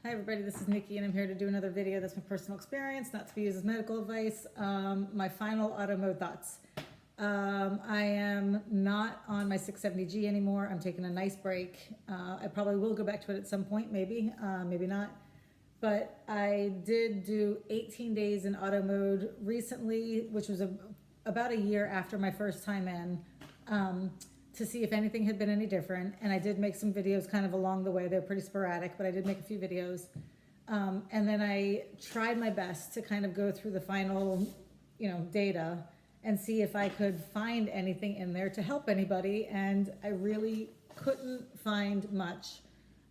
Hi everybody, this is Nikki and I'm here to do another video that's my personal experience, not to be used as medical advice. My final auto mode thoughts. I am not on my 670G anymore. I'm taking a nice break. I probably will go back to it at some point, maybe, maybe not. But I did do 18 days in auto mode recently, which was about a year after my first time in. To see if anything had been any different. And I did make some videos kind of along the way. They're pretty sporadic, but I did make a few videos. And then I tried my best to kind of go through the final, data and see if I could find anything in there to help anybody. And I really couldn't find much.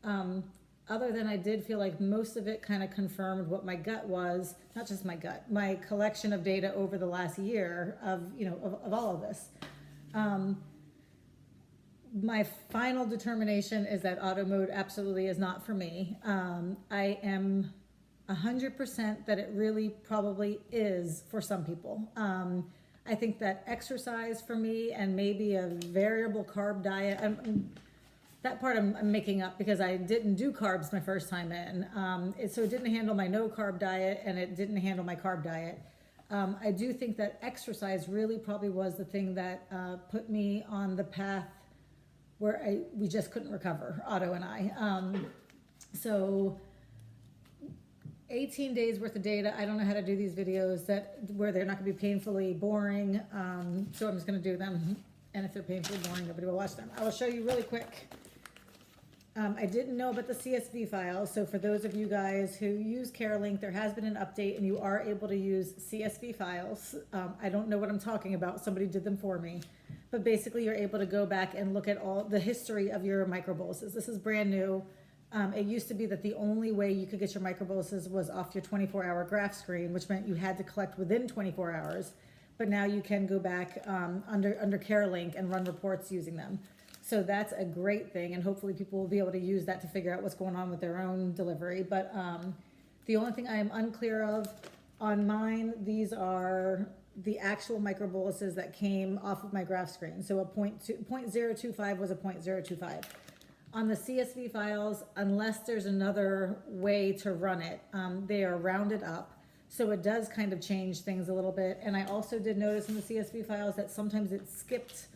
Other than I did feel like most of it kind of confirmed what my gut was, not just my gut, my collection of data over the last year of all of this. My final determination is that auto mode absolutely is not for me. I am 100% that it really probably is for some people. I think that exercise for me and maybe a variable carb diet, that part I'm making up because I didn't do carbs my first time in. So it didn't handle my no carb diet and it didn't handle my carb diet. I do think that exercise really probably was the thing that put me on the path where we just couldn't recover, Otto and I. So 18 days worth of data. I don't know how to do these videos where they're not gonna be painfully boring. So I'm just gonna do them. And if they're painfully boring, nobody will watch them. I will show you really quick. I didn't know about the CSV files. So for those of you guys who use CareLink, there has been an update and you are able to use CSV files. I don't know what I'm talking about. Somebody did them for me. But basically you're able to go back and look at all the history of your microboluses. This is brand new. It used to be that the only way you could get your microboluses was off your 24-hour graph screen, which meant you had to collect within 24 hours. But now you can go back under CareLink and run reports using them. So that's a great thing, and hopefully people will be able to use that to figure out what's going on with their own delivery. But the only thing I am unclear of on mine, these are the actual microboluses that came off of my graph screen. So a 0.025 was a 0.025. On the CSV files, unless there's another way to run it, they are rounded up. So it does kind of change things a little bit. And I also did notice in the CSV files that sometimes it skipped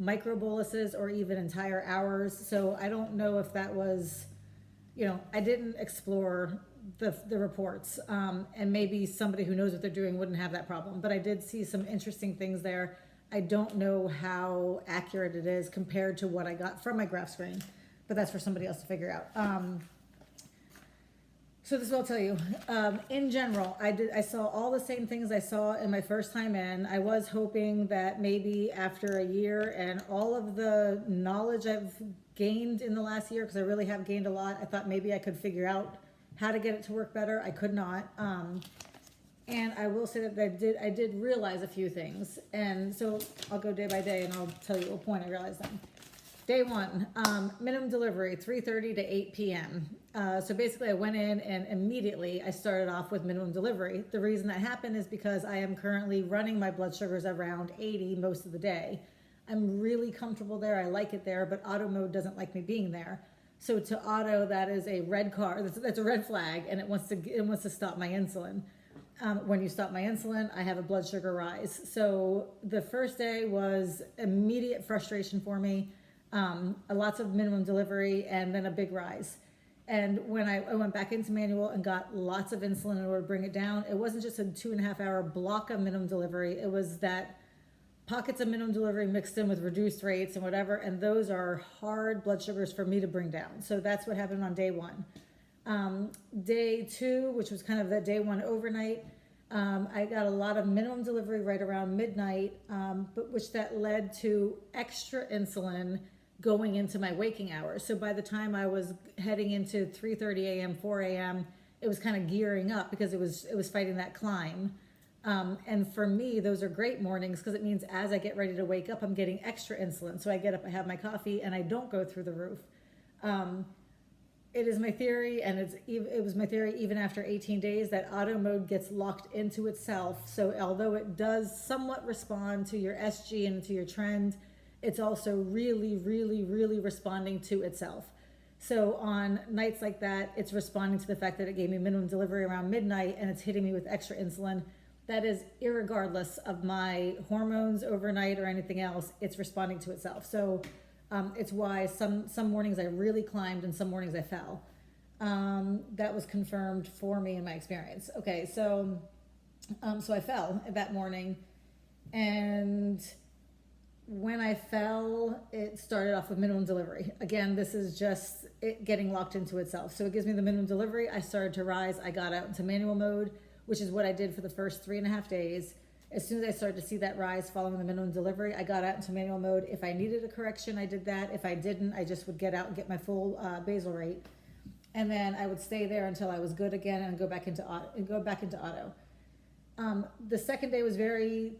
microboluses or even entire hours. So I don't know if that was, I didn't explore the reports, and maybe somebody who knows what they're doing wouldn't have that problem. But I did see some interesting things there. I don't know how accurate it is compared to what I got from my graph screen, but that's for somebody else to figure out. So this is what I'll tell you. In general, I saw all the same things I saw in my first time in. I was hoping that maybe after a year and all of the knowledge I've gained in the last year, because I really have gained a lot, I thought maybe I could figure out how to get it to work better. I could not. And I will say that I did realize a few things. And so I'll go day by day and I'll tell you what point I realized them. Day one, minimum delivery, 3:30 to 8 p.m. So basically I went in and immediately I started off with minimum delivery. The reason that happened is because I am currently running my blood sugars around 80 most of the day. I'm really comfortable there. I like it there, but auto mode doesn't like me being there. So to auto, that is a red card. That's a red flag, and it wants to stop my insulin. When you stop my insulin, I have a blood sugar rise. So the first day was immediate frustration for me. Lots of minimum delivery and then a big rise. And when I went back into manual and got lots of insulin in order to bring it down, it wasn't just a 2.5 hour block of minimum delivery. It was that pockets of minimum delivery mixed in with reduced rates and whatever. And those are hard blood sugars for me to bring down. So that's what happened on day one. Day two, which was kind of the day one overnight, I got a lot of minimum delivery right around midnight, but which that led to extra insulin going into my waking hours. So by the time I was heading into 3:30 a.m., 4 a.m., it was kind of gearing up because it was fighting that climb. And for me, those are great mornings because it means as I get ready to wake up, I'm getting extra insulin. So I get up, I have my coffee, and I don't go through the roof. It is my theory, and it was my theory even after 18 days, that auto mode gets locked into itself. So although it does somewhat respond to your SG and to your trend, it's also really, really, really responding to itself. So on nights like that, it's responding to the fact that it gave me minimum delivery around midnight and it's hitting me with extra insulin. That is irregardless of my hormones overnight or anything else, it's responding to itself. So it's why some mornings I really climbed and some mornings I fell. That was confirmed for me in my experience. Okay, so I fell that morning, and when I fell, it started off with minimum delivery. Again, this is just it getting locked into itself. So it gives me the minimum delivery. I started to rise. I got out into manual mode, which is what I did for the first 3.5 days. As soon as I started to see that rise following the minimum delivery, I got out into manual mode. If I needed a correction, I did that. If I didn't, I just would get out and get my full basal rate. And then I would stay there until I was good again and go back into auto. The second day was very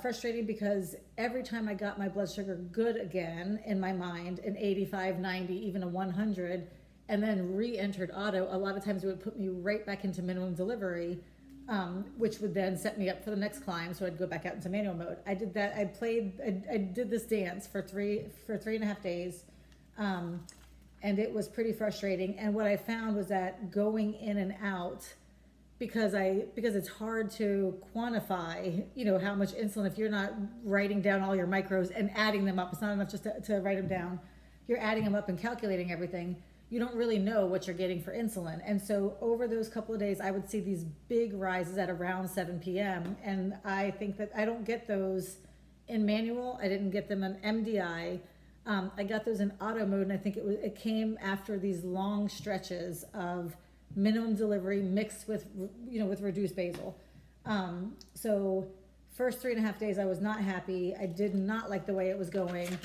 frustrating because every time I got my blood sugar good again in my mind, an 85, 90, even a 100, and then re-entered auto, a lot of times it would put me right back into minimum delivery, which would then set me up for the next climb. So I'd go back out into manual mode. I did that. I did this dance for 3.5 days. And it was pretty frustrating. And what I found was that going in and out, because it's hard to quantify, how much insulin, if you're not writing down all your micros and adding them up, it's not enough just to write them down. You're adding them up and calculating everything. You don't really know what you're getting for insulin. And so over those couple of days, I would see these big rises at around 7 p.m. And I think that I don't get those in manual. I didn't get them in MDI. I got those in auto mode, and I think it came after these long stretches of minimum delivery mixed with reduced basal. So first 3.5 days I was not happy. I did not like the way it was going.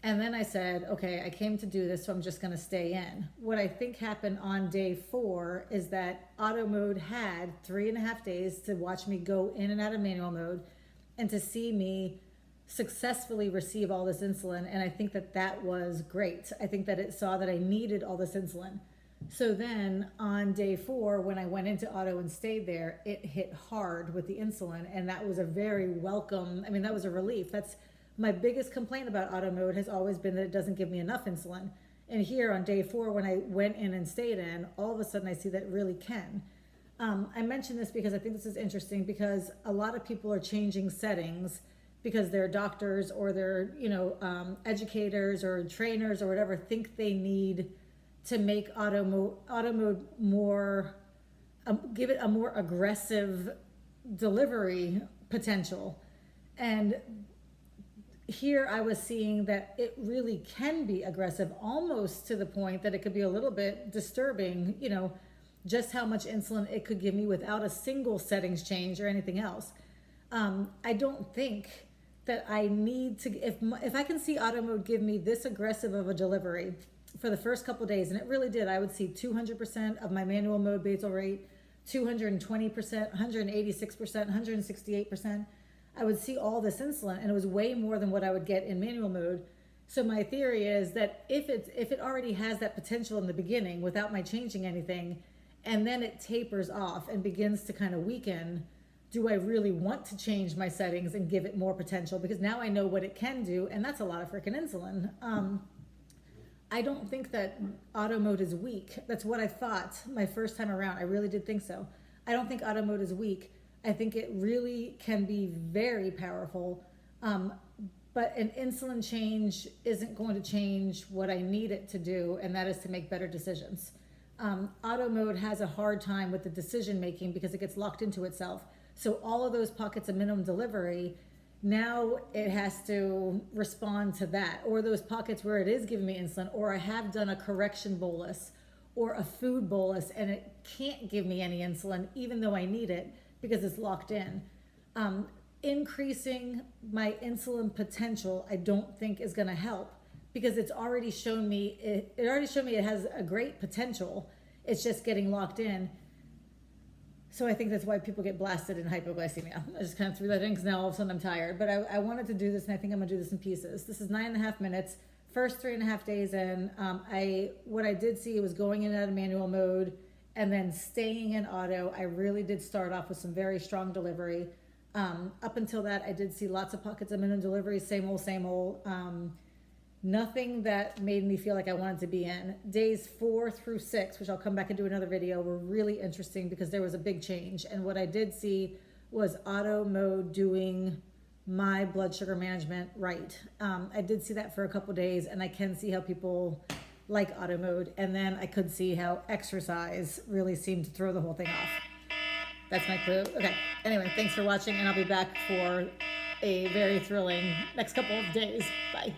And then I said, okay, I came to do this, so I'm just going to stay in. What I think happened on day 4 is that auto mode had 3.5 days to watch me go in and out of manual mode and to see me successfully receive all this insulin. And I think that was great. I think that it saw that I needed all this insulin. So then on day 4, when I went into auto and stayed there, it hit hard with the insulin. And that was a very welcome, that was a relief. That's my biggest complaint about auto mode has always been that it doesn't give me enough insulin. And here on day 4, when I went in and stayed in, all of a sudden I see that it really can. I mention this because I think this is interesting because a lot of people are changing settings because their doctors or their educators or trainers or whatever think they need to make auto mode more, give it a more aggressive delivery potential. And here I was seeing that it really can be aggressive, almost to the point that it could be a little bit disturbing, just how much insulin it could give me without a single settings change or anything else. I don't think that I need to, if I can see auto mode give me this aggressive of a delivery for the first couple of days, and it really did, I would see 200% of my manual mode basal rate, 220%, 186%, 168%. I would see all this insulin, and it was way more than what I would get in manual mode. So my theory is that if it already has that potential in the beginning without my changing anything, and then it tapers off and begins to kind of weaken, do I really want to change my settings and give it more potential? Because now I know what it can do, and that's a lot of freaking insulin. I don't think that auto mode is weak. That's what I thought my first time around. I really did think so. I don't think auto mode is weak. I think it really can be very powerful. But an insulin change isn't going to change what I need it to do, and that is to make better decisions. Auto mode has a hard time with the decision making because it gets locked into itself. So all of those pockets of minimum delivery, now it has to respond to that, or those pockets where it is giving me insulin, or I have done a correction bolus or a food bolus and it can't give me any insulin even though I need it because it's locked in. Increasing my insulin potential, I don't think is going to help because it's already shown me it has a great potential. It's just getting locked in. So I think that's why people get blasted in hypoglycemia. I just kind of threw that in because now all of a sudden I'm tired. But I wanted to do this, and I think I'm going to do this in pieces. This is 9.5 minutes. First 3.5 days in, what I did see was going in and out of manual mode and then staying in auto. I really did start off with some very strong delivery. Up until that, I did see lots of pockets of minimum delivery, same old. Nothing that made me feel like I wanted to be in. Days 4 through 6, which I'll come back and do another video, were really interesting because there was a big change. And what I did see was auto mode doing my blood sugar management right. I did see that for a couple days, and I can see how people like auto mode. And then I could see how exercise really seemed to throw the whole thing off. That's my clue. Okay. Anyway, thanks for watching, and I'll be back for a very thrilling next couple of days. Bye.